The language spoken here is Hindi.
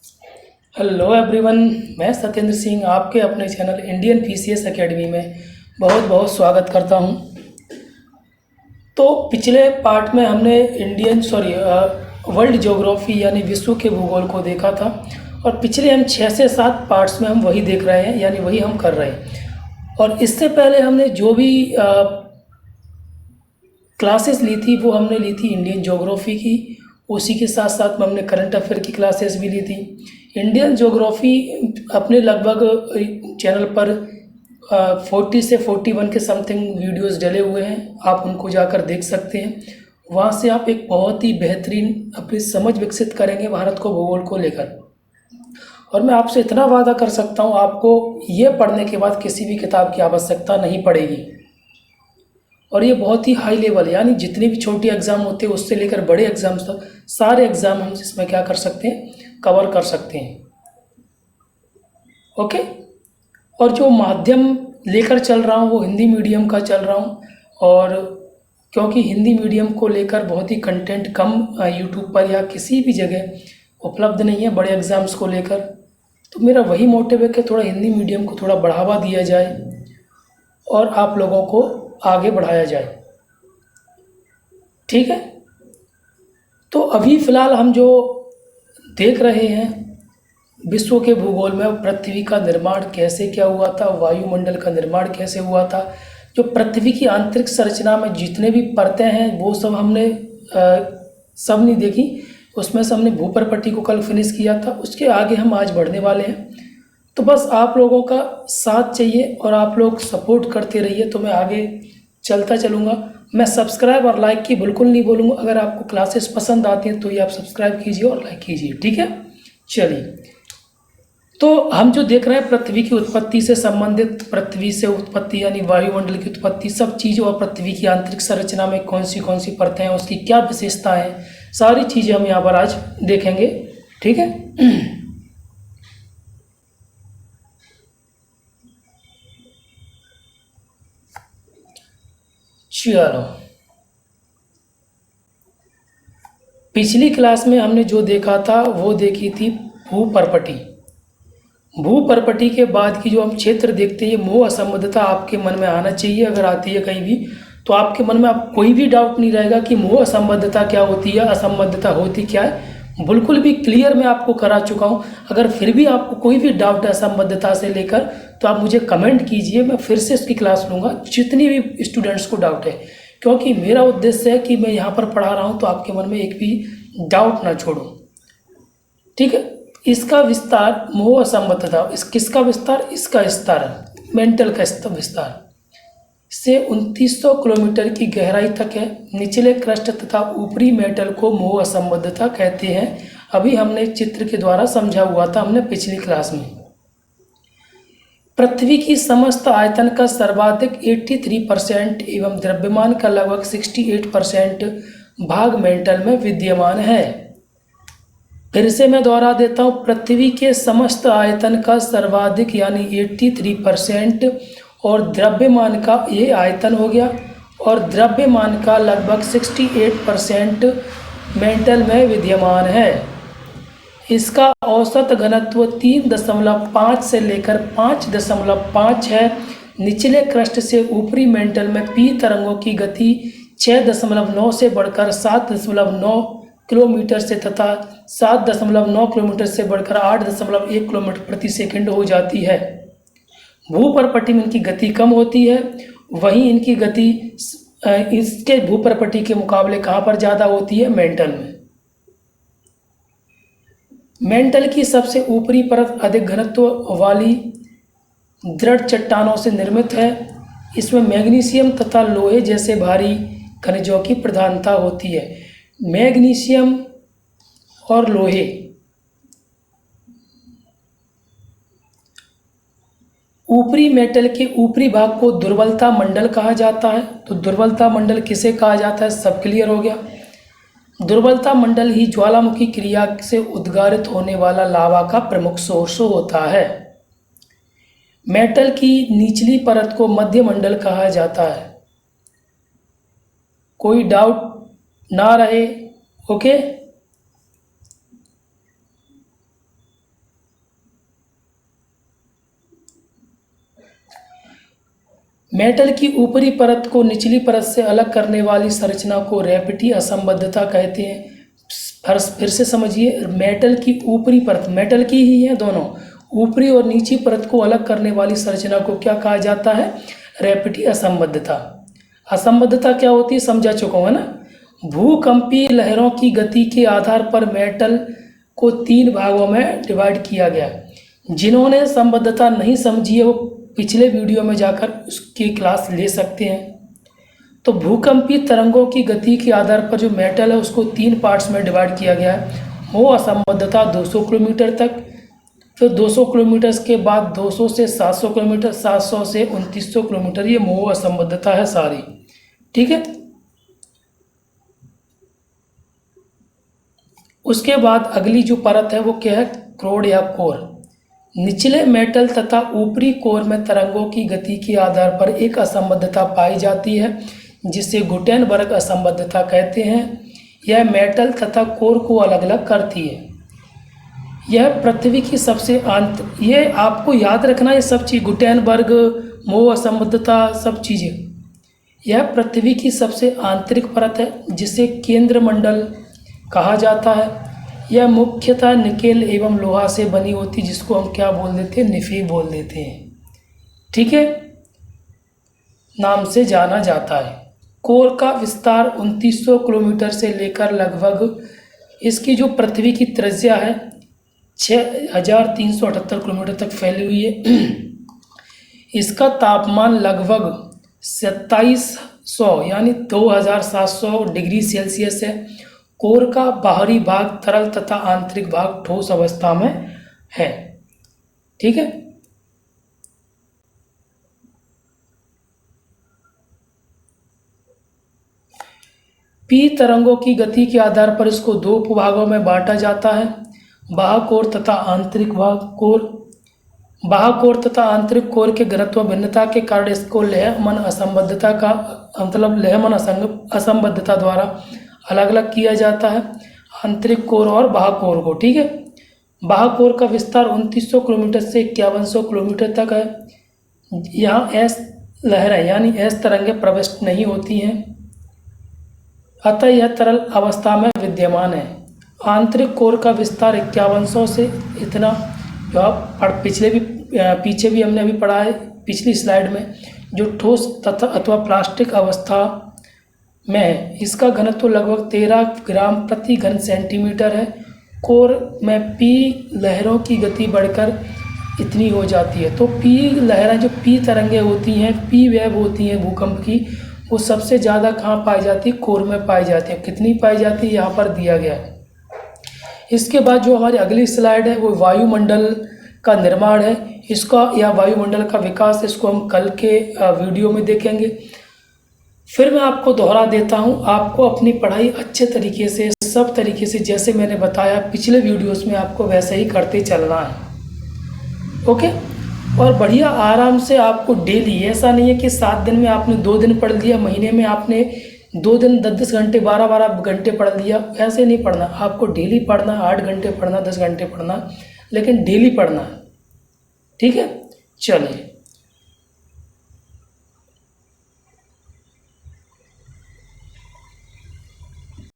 Hello everyone. मैं सत्येंद्र सिंह आपके अपने चैनल इंडियन पीसीएस एकेडमी में बहुत बहुत स्वागत करता हूं। तो पिछले पार्ट में हमने वर्ल्ड ज्योग्राफी यानी विश्व के भूगोल को देखा था और पिछले हम 6 से 7 पार्ट्स में हम वही देख रहे हैं, यानी वही हम कर रहे हैं। और इससे पहले हमने जो भी क्लासेस ली थी वो हमने ली थी इंडियन ज्योग्राफी की। उसी के साथ साथ में हमने करंट अफेयर की क्लासेस भी ली थी। इंडियन ज्योग्राफी अपने लगभग चैनल पर 40 से 41 के समथिंग वीडियोस डले हुए हैं, आप उनको जाकर देख सकते हैं। वहाँ से आप एक बहुत ही बेहतरीन अपनी समझ विकसित करेंगे भारत को भूगोल को लेकर। और मैं आपसे इतना वादा कर सकता हूँ, आपको ये पढ़ने के बाद किसी भी किताब की आवश्यकता नहीं पड़ेगी। और ये बहुत ही हाई लेवल है, यानी जितने भी छोटे एग्ज़ाम होते हैं उससे लेकर बड़े एग्ज़ाम्स तक सारे एग्ज़ाम हम इसमें क्या कर सकते हैं, कवर कर सकते हैं। ओके। और जो माध्यम लेकर चल रहा हूँ वो हिंदी मीडियम का चल रहा हूँ, और क्योंकि हिंदी मीडियम को लेकर बहुत ही कंटेंट कम यूट्यूब पर या किसी भी जगह उपलब्ध नहीं है बड़े एग्ज़ाम्स को लेकर, तो मेरा वही मोटिव है कि थोड़ा हिंदी मीडियम को थोड़ा बढ़ावा दिया जाए और आप लोगों को आगे बढ़ाया जाए। ठीक है। तो अभी फ़िलहाल हम जो देख रहे हैं विश्व के भूगोल में पृथ्वी का निर्माण कैसे क्या हुआ था, वायुमंडल का निर्माण कैसे हुआ था, जो पृथ्वी की आंतरिक संरचना में जितने भी परतें हैं वो सब हमने सब नहीं देखी। उसमें से हमने भूपर्पट्टी को कल फिनिश किया था, उसके आगे हम आज बढ़ने वाले हैं। तो बस आप लोगों का साथ चाहिए और आप लोग सपोर्ट करते रहिए तो मैं आगे चलता चलूँगा। मैं सब्सक्राइब और लाइक की बिल्कुल नहीं बोलूँगा। अगर आपको क्लासेस पसंद आती हैं तो ये आप सब्सक्राइब कीजिए और लाइक कीजिए। ठीक है, चलिए। तो हम जो देख रहे हैं पृथ्वी की उत्पत्ति से संबंधित, पृथ्वी से उत्पत्ति यानी वायुमंडल की उत्पत्ति, सब चीज़ों और पृथ्वी की आंतरिक संरचना में कौन सी परतें हैं, उसकी क्या विशेषता है, सारी चीज़ें हम यहाँ पर आज देखेंगे। ठीक है। चलो, पिछली क्लास में हमने जो देखा था वो देखी थी भूपर्पटी। भूपर्पटी के बाद की जो हम क्षेत्र देखते हैं, मोह असंबद्धता आपके मन में आना चाहिए। अगर आती है कहीं भी तो आपके मन में आप कोई भी डाउट नहीं रहेगा कि मोह असंबद्धता क्या होती है, असंबद्धता होती क्या है, बिल्कुल भी क्लियर मैं आपको करा चुका हूँ। अगर फिर भी आपको कोई भी डाउट है असंबद्धता से लेकर तो आप मुझे कमेंट कीजिए, मैं फिर से इसकी क्लास लूँगा जितनी भी स्टूडेंट्स को डाउट है, क्योंकि मेरा उद्देश्य है कि मैं यहाँ पर पढ़ा रहा हूँ तो आपके मन में एक भी डाउट ना छोड़ूँ। ठीक है। इसका विस्तार मोह असंबद्धता, किसका विस्तार, इसका विस्तार, मेंटल का विस्तार से 2900 किलोमीटर की गहराई तक है। निचले क्रस्ट तथा ऊपरी मेटल को मोह असंबद्धता कहते हैं। अभी हमने चित्र के द्वारा समझा हुआ था हमने पिछली क्लास में। पृथ्वी की समस्त आयतन का सर्वाधिक 83% एवं द्रव्यमान का लगभग 68% भाग मेंटल में विद्यमान है। फिर से मैं दोहरा देता हूँ, पृथ्वी के समस्त आयतन का सर्वाधिक यानी 83% और द्रव्यमान का, ये आयतन हो गया, और द्रव्यमान का लगभग 68% मेंटल में विद्यमान है। इसका औसत घनत्व 3.5 से लेकर 5.5 है। निचले क्रस्ट से ऊपरी मेंटल में पी तरंगों की गति 6.9 से बढ़कर 7.9 किलोमीटर से तथा 7.9 किलोमीटर से बढ़कर 8.1 किलोमीटर प्रति सेकंड हो जाती है। भूपर्पटी में इनकी गति कम होती है, वहीं इनकी गति इसके भूपर्पटी के मुकाबले कहाँ पर ज़्यादा होती है, मेंटल में। मेंटल की सबसे ऊपरी परत अधिक घनत्व वाली दृढ़ चट्टानों से निर्मित है। इसमें मैग्नीशियम तथा लोहे जैसे भारी खनिजों की प्रधानता होती है। मैग्नीशियम और लोहे, ऊपरी मेटल के ऊपरी भाग को दुर्बलता मंडल कहा जाता है। तो दुर्बलता मंडल किसे कहा जाता है, सब क्लियर हो गया। दुर्बलता मंडल ही ज्वालामुखी क्रिया से उद्गारित होने वाला लावा का प्रमुख सोर्स होता है। मेटल की निचली परत को मध्य मंडल कहा जाता है। कोई डाउट ना रहे, ओके। मेटल की ऊपरी परत को निचली परत से अलग करने वाली संरचना को रैपिटी असंबद्धता कहते हैं। फिर से समझिए, मेटल की ऊपरी परत, मेटल की ही है दोनों, ऊपरी और नीची परत को अलग करने वाली संरचना को क्या कहा जाता है? रैपिटी असंबद्धता। असंबद्धता क्या होती है समझा चुका हूँ, है ना। भूकंपीय लहरों की गति के आधार पर मेटल को 3 भागों में डिवाइड किया गया। जिन्होंने संबद्धता नहीं समझी है वो पिछले वीडियो में जाकर उसकी क्लास ले सकते हैं। तो भूकंपीय तरंगों की गति के आधार पर जो मेटल है उसको 3 पार्ट्स में डिवाइड किया गया है। वो असंबद्धता 200 किलोमीटर तक, फिर 200 किलोमीटर के बाद 200 से 700 किलोमीटर, 700 से 2900 किलोमीटर, ये मोह असंबद्धता है सारी। ठीक है। उसके बाद अगली जो परत है वो क्या है? क्रोड या कोर। निचले मेटल तथा ऊपरी कोर में तरंगों की गति के आधार पर एक असंबद्धता पाई जाती है जिसे गुटेनबर्ग असंबद्धता कहते हैं। यह मेटल तथा कोर को अलग अलग करती है। यह पृथ्वी की सबसे ये आपको याद रखना, ये सब चीज़, गुटेनबर्ग, मोह असंबद्धता, सब चीज़ें। यह पृथ्वी की सबसे आंतरिक परत है जिसे केंद्र मंडल कहा जाता है। यह मुख्यतः निकेल एवं लोहा से बनी होती, जिसको हम क्या बोल देते हैं? निफी बोल देते हैं। ठीक है, नाम से जाना जाता है। कोर का विस्तार 2900 किलोमीटर से लेकर लगभग, इसकी जो पृथ्वी की त्रिज्या है 6378 किलोमीटर तक फैली हुई है। इसका तापमान लगभग 2700 यानी 2700 डिग्री सेल्सियस है। कोर का बाहरी भाग तरल तथा आंतरिक भाग ठोस अवस्था में है। ठीक है। पी तरंगों की गति के आधार पर इसको 2 उपभागों में बांटा जाता है, बाह्य कोर तथा आंतरिक भाग कोर। बाह्य कोर तथा आंतरिक कोर के घनत्व भिन्नता के कारण इसको लेह-मन असंबद्धता का मतलब लेह-मन असंबद्धता द्वारा अलग अलग किया जाता है, आंतरिक कोर और बाह्य कोर को। ठीक है। बाह्य कोर का विस्तार 2900 किलोमीटर से 5100 किलोमीटर तक है। यहाँ एस लहरें यानी एस तरंगें प्रविष्ट नहीं होती हैं, अतः यह तरल अवस्था में विद्यमान है। आंतरिक कोर का विस्तार 5100 से इतना, जो आप पीछे भी हमने अभी पढ़ा है पिछली स्लाइड में, जो ठोस तथा अथवा प्लास्टिक अवस्था में है। इसका घनत्व लगभग 13 ग्राम प्रति घन सेंटीमीटर है। कोर में पी लहरों की गति बढ़कर इतनी हो जाती है। तो पी लहरें, जो पी तरंगें होती हैं, पी वेव होती हैं भूकंप की, वो सबसे ज़्यादा कहाँ पाई जाती है? कोर में पाई जाती है। कितनी पाई जाती है यहाँ पर दिया गया है। इसके बाद जो हमारी अगली स्लाइड है वो वायुमंडल का निर्माण है, इसका या वायुमंडल का विकास, इसको हम कल के वीडियो में देखेंगे। फिर मैं आपको दोहरा देता हूँ, आपको अपनी पढ़ाई अच्छे तरीके से, सब तरीके से, जैसे मैंने बताया पिछले वीडियोस में, आपको वैसे ही करते चलना है। ओके। और बढ़िया आराम से आपको डेली, ऐसा नहीं है कि 7 दिन में आपने 2 दिन पढ़ लिया, महीने में आपने 2 दिन 10-10 घंटे 12-12 घंटे पढ़ लिया, ऐसे नहीं पढ़ना। आपको डेली पढ़ना, 8 घंटे पढ़ना, 10 घंटे पढ़ना, लेकिन डेली पढ़ना है। ठीक है। चलिए।